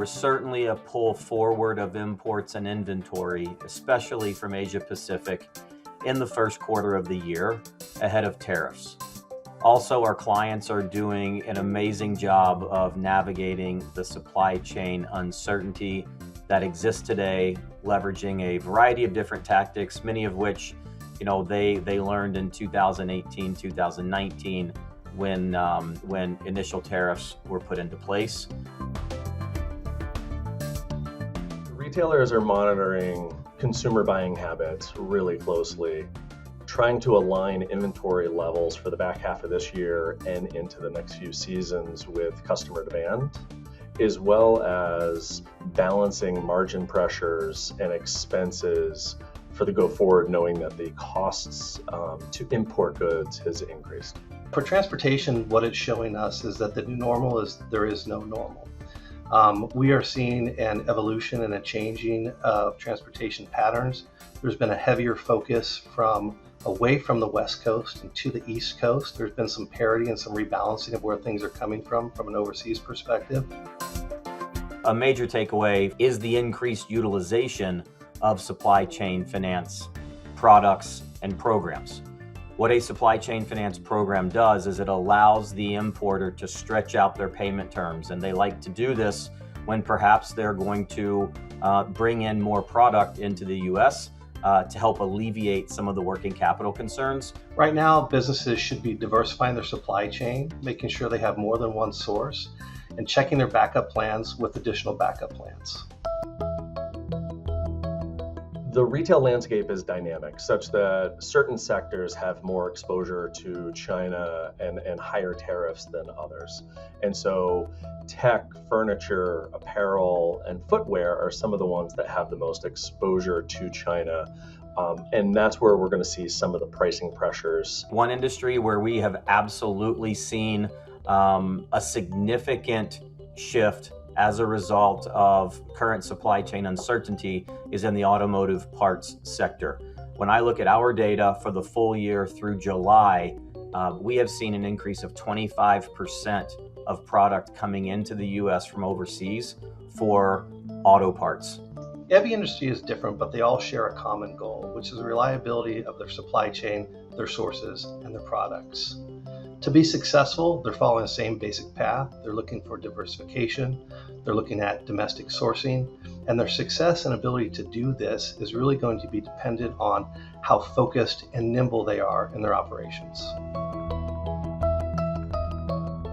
was certainly a pull forward of imports and inventory, especially from Asia Pacific, in the first quarter of the year ahead of tariffs. Also, our clients are doing an amazing job of navigating the supply chain uncertainty that exists today, leveraging a variety of different tactics, many of which, they learned in 2018, 2019, when initial tariffs were put into place. Retailers are monitoring consumer buying habits really closely, trying to align inventory levels for the back half of this year and into the next few seasons with customer demand, as well as balancing margin pressures and expenses for the go forward, knowing that the costs to import goods has increased. For transportation, what it's showing us is that the new normal is there is no normal. We are seeing an evolution and a changing of transportation patterns. There's been a heavier focus away from the West Coast and to the East Coast. There's been some parity and some rebalancing of where things are coming from an overseas perspective. A major takeaway is the increased utilization of supply chain finance products and programs. What a supply chain finance program does is it allows the importer to stretch out their payment terms, and they like to do this when perhaps they're going to bring in more product into the U.S. To help alleviate some of the working capital concerns. Right now, businesses should be diversifying their supply chain, making sure they have more than one source, and checking their backup plans with additional backup plans. The retail landscape is dynamic, such that certain sectors have more exposure to China and higher tariffs than others. And so tech, furniture, apparel, and footwear are some of the ones that have the most exposure to China. And that's where we're going to see some of the pricing pressures. One industry where we have absolutely seen a significant shift as a result of current supply chain uncertainty is in the automotive parts sector. When I look at our data for the full year through July, we have seen an increase of 25% of product coming into the US from overseas for auto parts. Every industry is different, but they all share a common goal, which is the reliability of their supply chain, their sources, and their products. To be successful, they're following the same basic path. They're looking for diversification. They're looking at domestic sourcing. And their success and ability to do this is really going to be dependent on how focused and nimble they are in their operations.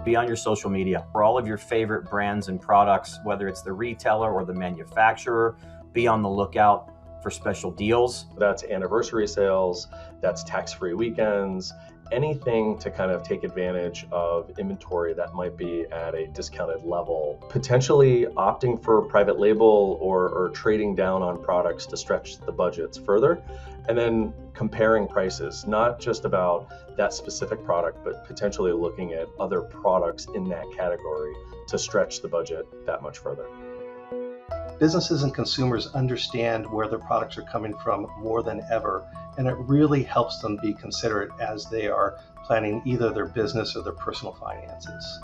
Be on your social media for all of your favorite brands and products, whether it's the retailer or the manufacturer. Be on the lookout for special deals. That's anniversary sales, that's tax-free weekends, anything to kind of take advantage of inventory that might be at a discounted level, potentially opting for private label or trading down on products to stretch the budgets further, and then comparing prices, not just about that specific product, but potentially looking at other products in that category to stretch the budget that much further. Businesses and consumers understand where their products are coming from more than ever, and it really helps them be considerate as they are planning either their business or their personal finances.